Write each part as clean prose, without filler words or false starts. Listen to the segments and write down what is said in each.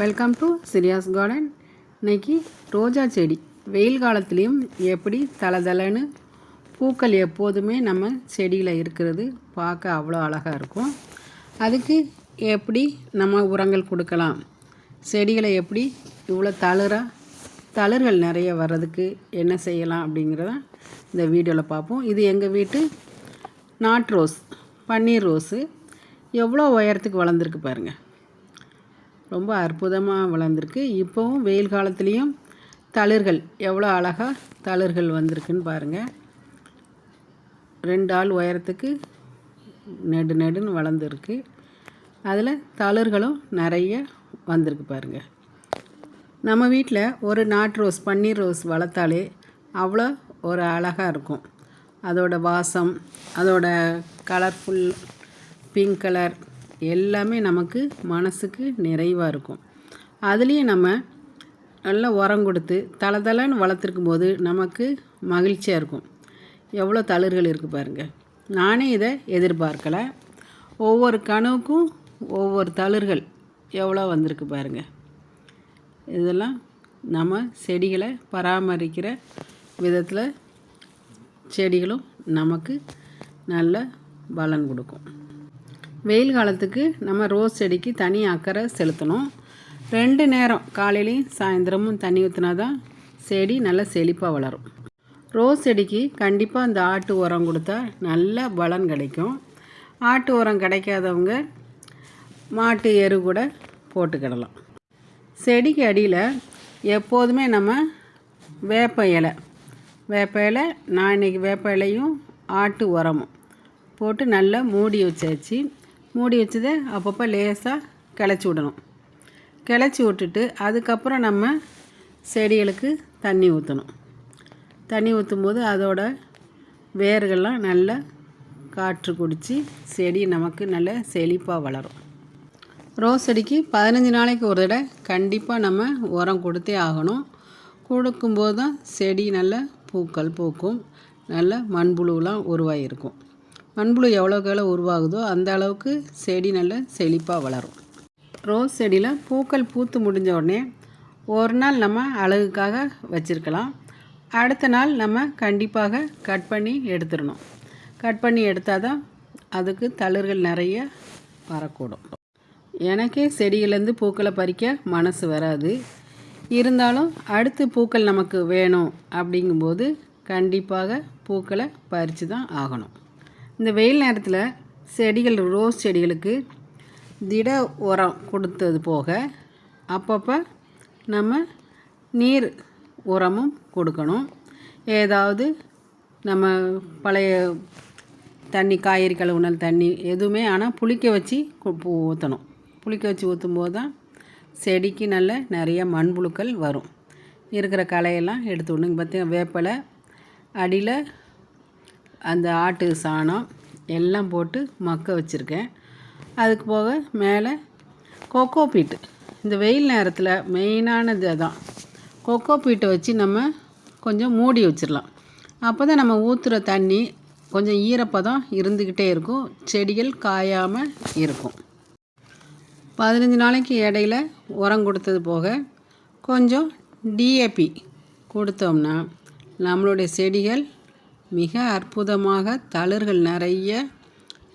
Welcome to சிரியாஸ் garden. இன்றைக்கி ரோஜா செடி வெயில் காலத்துலேயும் எப்படி தளதளன்னு பூக்கள் எப்போதுமே நம்ம செடியில் இருக்கிறது பார்க்க அவ்வளோ அழகாக இருக்கும். அதுக்கு எப்படி நம்ம உரங்கள் கொடுக்கலாம், செடிகளை எப்படி இவ்வளோ தளிர்கள் நிறைய வர்றதுக்கு என்ன செய்யலாம் அப்படிங்கிறத இந்த வீடியோவில் பார்ப்போம். இது எங்கள் வீட்டு நாட் ரோஸ், பன்னீர் ரோஸு எவ்வளோ உயரத்துக்கு வளர்ந்துருக்கு பாருங்கள். ரொம்ப அற்புதமாக வளர்ந்துருக்கு. இப்போவும் வெயில் காலத்துலேயும் தளிர்கள் எவ்வளோ அழகாக தளிர்கள் வந்திருக்குன்னு பாருங்கள். 2 ஆள் உயரத்துக்கு நெடுன்னு வளர்ந்துருக்கு. அதில் தளிர்களும் நிறைய வந்திருக்கு பாருங்கள். நம்ம வீட்டில் ஒரு நாட் ரோஸ், பன்னீர் ரோஸ் வளர்த்தாலே அவ்வளோ ஒரு அழகாக இருக்கும். அதோட வாசம், அதோட கலர்ஃபுல் பிங்க் கலர் எல்லாமே நமக்கு மனசுக்கு நிறைவாக இருக்கும். அதுலேயும் நம்ம நல்லா உரம் கொடுத்து தளதளன்னு வளர்த்துருக்கும் போது நமக்கு மகிழ்ச்சியாக இருக்கும். எவ்வளோ தளிர்கள் இருக்குது பாருங்கள். நானே இதை எதிர்பார்க்கலை. ஒவ்வொரு கனவுக்கும் ஒவ்வொரு தளிர்கள் எவ்வளோ வந்திருக்கு பாருங்கள். இதெல்லாம் நம்ம செடிகளை பராமரிக்கிற விதத்தில் செடிகளும் நமக்கு நல்ல பலன் கொடுக்கும். வெயில் காலத்துக்கு நம்ம ரோஸ் செடிக்கு தனி அக்கறை செலுத்தணும். 2 நேரம் காலையிலையும் சாயந்தரமும் தண்ணி ஊற்றினா தான் செடி நல்லா செழிப்பாக வளரும். ரோஸ் செடிக்கு கண்டிப்பாக இந்த ஆட்டு உரம் கொடுத்தா நல்ல பலன் கிடைக்கும். ஆட்டு உரம் கிடைக்காதவங்க மாட்டு எரு கூட போட்டுக்கிடலாம். செடிக்கு அடியில் எப்போதுமே நம்ம வேப்ப இலை, நான் இன்றைக்கி வேப்ப இலையும் ஆட்டு உரமும் போட்டு நல்லா மூடி வச்சதை அப்பப்போ லேசாக கிளச்சி விடணும். கிளச்சி விட்டுட்டு அதுக்கப்புறம் நம்ம செடிகளுக்கு தண்ணி ஊற்றணும். தண்ணி ஊற்றும்போது அதோட வேர்கள்லாம் நல்லா காற்று குடித்து செடி நமக்கு நல்ல செழிப்பாக வளரும். ரோஸ் செடிக்கு 15 நாளைக்கு ஒரு தடவை கண்டிப்பாக நம்ம உரம் கொடுத்தே ஆகணும். கொடுக்கும்போது தான் செடி நல்ல பூக்கள் பூக்கும், நல்ல மண்புழுலாம் உருவாகிருக்கும். மண்புழு எவ்வளோக்கு எவ்வளோ உருவாகுதோ அந்த அளவுக்கு செடி நல்ல செழிப்பாக வளரும். ரோஸ் செடியில் பூக்கள் பூத்து முடிஞ்ச உடனே ஒரு நாள் நம்ம அழகுக்காக வச்சுருக்கலாம். அடுத்த நாள் நம்ம கண்டிப்பாக கட் பண்ணி எடுத்துடணும். கட் பண்ணி எடுத்தால் தான் அதுக்கு தளிர்கள் நிறைய வரக்கூடும். எனக்கே செடியிலேருந்து பூக்களை பறிக்க மனசு வராது. இருந்தாலும் அடுத்து பூக்கள் நமக்கு வேணும் அப்படிங்கும்போது கண்டிப்பாக பூக்களை பறித்து தான் ஆகணும். இந்த வெயில் நேரத்தில் ரோஸ் செடிகளுக்கு திட உரம் கொடுத்தது போக அப்பப்போ நம்ம நீர் உரமும் கொடுக்கணும். ஏதாவது நம்ம பழைய தண்ணி, காய்கறி கழுவுனல் தண்ணி எதுவுமே, ஆனால் புளிக்க வச்சு ஊற்றணும். புளிக்க வச்சு ஊற்றும்போது தான் செடிக்கு நல்ல நிறைய மண்புழுக்கள் வரும். இருக்கிற களையெல்லாம் எடுத்து விடணும். பார்த்தீங்கன்னா வேப்பலை அடியில் அந்த ஆட்டு சாணம் எல்லாம் போட்டு மக்க வச்சுருக்கேன். அதுக்கு போக மேலே கொக்கோ பீட்டு, இந்த வெயில் நேரத்தில் மெயினானது அதான். கொக்கோ பீட்டை வச்சு நம்ம கொஞ்சம் மூடி வச்சிடலாம். அப்போ தான் நம்ம ஊற்றுற தண்ணி கொஞ்சம் ஈரப்பதம் இருந்துக்கிட்டே இருக்கும், செடிகள் காயாமல் இருக்கும். 15 நாளைக்கு இடையில் உரம் கொடுத்தது போக கொஞ்சம் டிஏபி கொடுத்தோம்னா நம்மளுடைய செடிகள் மிக அற்புதமாக தளிர்கள் நிறைய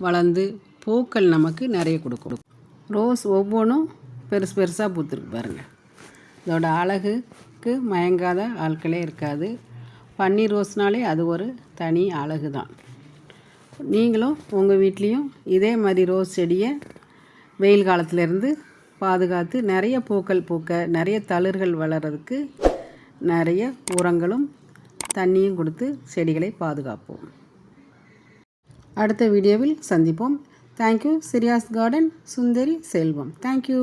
வளர்ந்து பூக்கள் நமக்கு நிறைய கொடுக்கும். ரோஸ் ஒவ்வொன்றும் பெருசாக பூத்துருக்கு பாருங்கள். இதோட அழகுக்கு மயங்காத ஆட்களே இருக்காது. பன்னீர் ரோஸ்னாலே அது ஒரு தனி அழகு தான். நீங்களும் உங்கள் வீட்லேயும் இதே மாதிரி ரோஸ் செடியை வெயில் காலத்திலேருந்து பாதுகாத்து நிறைய பூக்கள் பூக்க, நிறைய தளிர்கள் வளர்கிறதுக்கு நிறைய உரங்களும் தண்ணியும் கொடுத்து செடிகளை பாதுகாப்போம். அடுத்த வீடியோவில் சந்திப்போம். தேங்க்யூ. சிரியாஸ் கார்டன், சுந்தரி செல்வம். தேங்க்யூ.